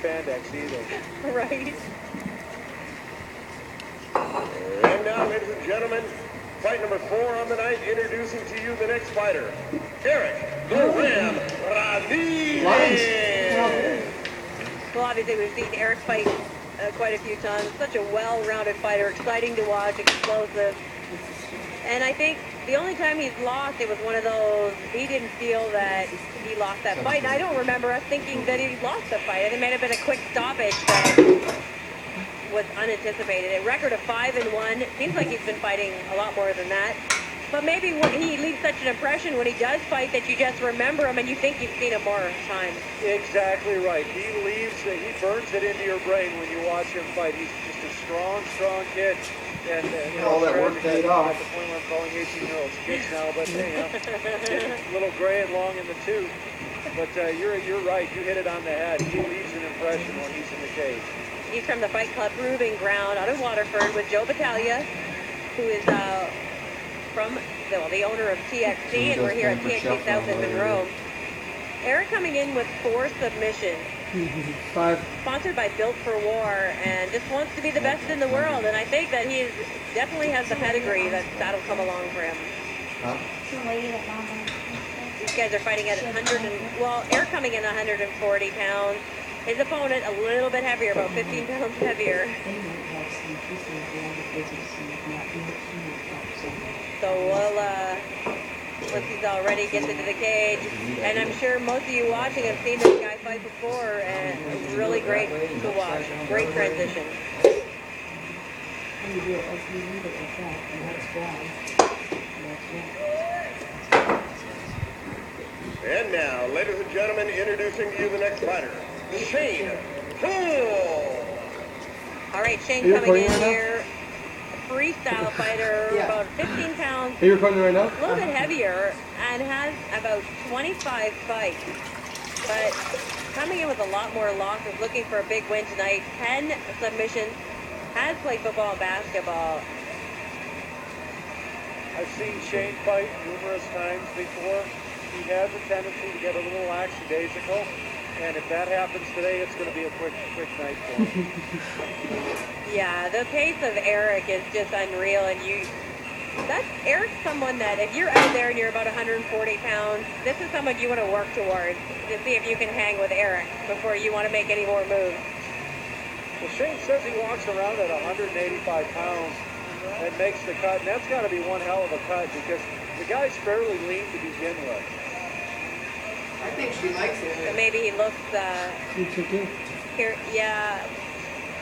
spandex either. Right. And now, ladies and gentlemen, fight number 4 on the night, introducing to you the next fighter, Eric The Ram Ramirez. Well, obviously we've seen Eric fight quite a few times. Such a well-rounded fighter, exciting to watch, explosive. And I think the only time he's lost, it was one of those, he didn't feel that he lost that fight. And I don't remember us thinking that he lost the fight. It might have been a quick stoppage that was unanticipated. A record of 5-1. Seems like he's been fighting a lot more than that. But maybe he leaves such an impression when he does fight that you just remember him and you think you've seen him more times. Exactly right. He burns it into your brain when you watch him fight. He's just a strong kid. And all that work paid off. At the point where I'm calling 18-year-olds kids now, but hey, a little gray and long in the tooth. But you're right. You hit it on the head. He leaves an impression when he's in the cage. He's from the Fight Club Proving Ground out of Waterford with Joe Battaglia, who is from the owner of TXT, and we're here at TXT South in Monroe. Eric coming in with 4 submissions. 5. Sponsored by Built for War, and just wants to be the best in the world. And I think that he definitely has the pedigree that'll come along for him. Huh? These guys are fighting at Eric coming in 140 pounds. His opponent a little bit heavier, about 15 pounds heavier. So once he's all ready, gets into the cage. And I'm sure most of you watching have seen this guy fight before, and it's really great to watch. Great transition. And now, ladies and gentlemen, introducing to you the next fighter, Shane Poole. All right, Shane coming in here. Freestyle fighter, about 15 pounds. Are you recording right now? A little bit heavier, and has about 25 fights. But coming in with a lot more losses, looking for a big win tonight. 10 submissions. Has played football and basketball. I've seen Shane fight numerous times before. He has a tendency to get a little lackadaisical, and if that happens today, it's going to be a quick night for him. Yeah, the pace of Eric is just unreal, and Eric's someone that if you're out there and you're about 140 pounds, this is someone you want to work towards to see if you can hang with Eric before you want to make any more moves. Well, Shane says he walks around at 185 pounds and makes the cut, and that's got to be one hell of a cut because the guy's fairly lean to begin with. I think she likes it. So maybe he looks here,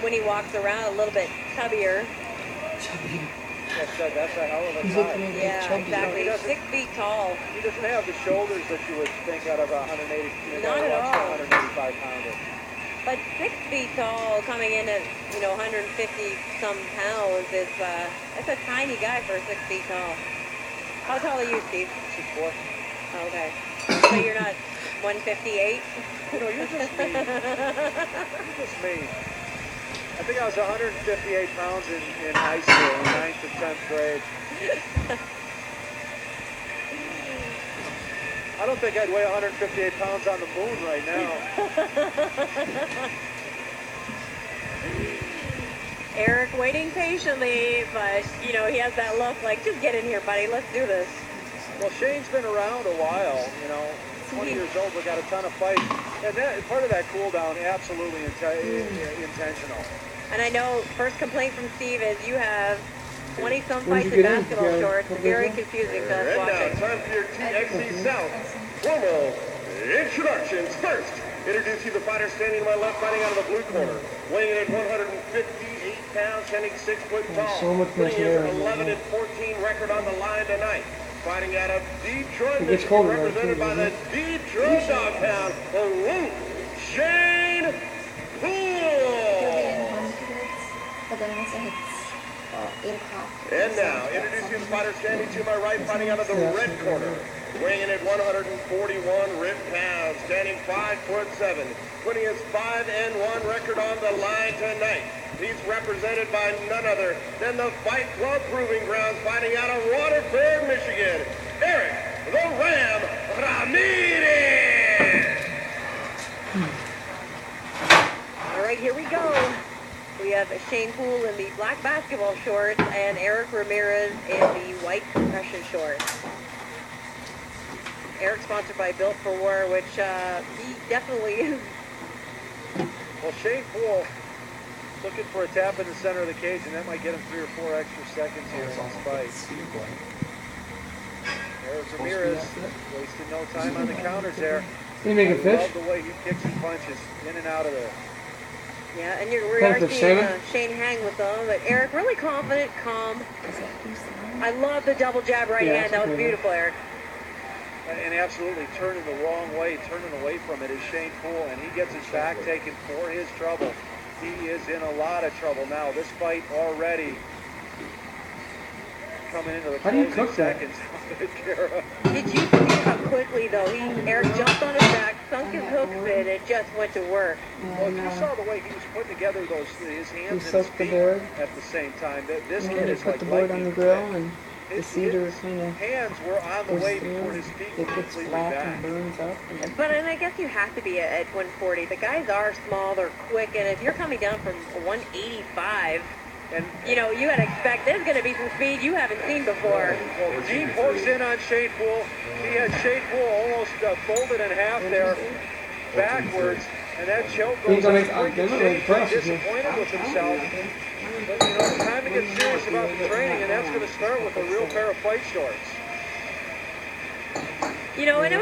when he walks around a little bit chubbier. That's a hell of a cut. Yeah, exactly. 6 feet tall. He doesn't have the shoulders that you would think out of a 180. Not at all. 185 pounder. But 6 feet tall, coming in at 150 some pounds is that's a tiny guy for 6 feet tall. How tall are you, Steve? 6'4". Oh, okay. So you're not 158? No, you're just me. You're just me. I think I was 158 pounds in high school, in 9th and 10th grade. I don't think I'd weigh 158 pounds on the moon right now. Eric waiting patiently, but, he has that look like, just get in here, buddy, let's do this. Well, Shane's been around a while, 20 years old, but got a ton of fights. And part of that cool down, absolutely intentional. And I know, first complaint from Steve is you have 20-some fights in basketball shorts. Very confusing to us watching. And now, time for your TXT South promo introductions. First, introduce you the fighter standing to my left, fighting out of the blue corner. Weighing in at 158 pounds, standing 6 foot tall. So much putting his pressure. 11-14 record on the line tonight. Fighting out of Detroit, It gets Michigan, colder, represented by the Detroit Dogtown, Shane Poole. But then also it's 8 o'clock. And now, introducing the fighter standing to my right, fighting out of the red corner. Weighing in at 141 rib pounds, standing 5'7", putting his 5-1 record on the line tonight. He's represented by none other than the Fight Club Proving Grounds, fighting out of Waterford, Michigan, Eric The Ram Ramirez. fight. Here we go. We have Shane Poole in the black basketball shorts and Eric Ramirez in the white compression shorts. Eric sponsored by Built for War, which he definitely is. Well, Shane Poole looking for a tap in the center of the cage, and that might get him 3 or 4 extra seconds here in this fight. Eric Ramirez wasting no time on the counters there. Can you make a I fish? love the way he kicks and punches in and out of there. Yeah, and we are Thanks, seeing Shannon. Shane hang with them, but Eric really confident, calm. I love the double jab right hand. That was beautiful, Eric. And absolutely turning the wrong way, turning away from it is Shane Poole, and he gets his back taken for his trouble. He is in a lot of trouble now. This fight already coming into the closing seconds. Did you see how quickly, though, Eric jumped on his back, sunk his hooks in, and just went to work? Well, if you saw the way he was putting together his hands and his soaked the feet board. at the same time, this kid And is put like the board on the grill, and the his cedar kind of hands were on the goes way through. before his feet were It gets completely flat back. and burns up. And I guess you have to be at 140. The guys are small, they're quick, and if you're coming down from 185, And you know, you gotta expect there's gonna be some speed you haven't seen before. well, Gene hooks in on Shane Poole. He had Shane Poole almost folded in half there, backwards, and that choke goes on. Shane's pretty disappointed with himself. But, you know, it's time to get serious about the training, and that's going to start with a real pair of fight shorts. You know, and it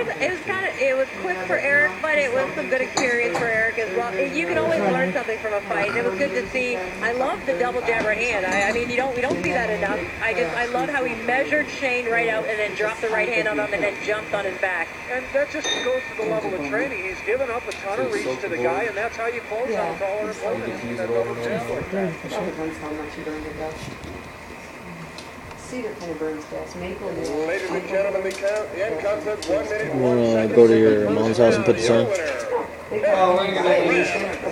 was quick for Eric, but it was some good experience for Eric as well. You can always learn something from a fight, and it was good to see. I love the double jab right hand. I mean, we don't see that enough. I love how he measured Shane right out and then dropped the right hand on him and then jumped on his back. And that just goes to the level of training. He's given up a ton of reach to the guy, and that's how you close on a taller opponent. That double jab like that. Depends how much you burn it up. Cedar kind of burns fast. Maple, Ladies and gentlemen, the end contest 1 minute. You wanna go to your mom's house and put this on? oh, we're going to use it.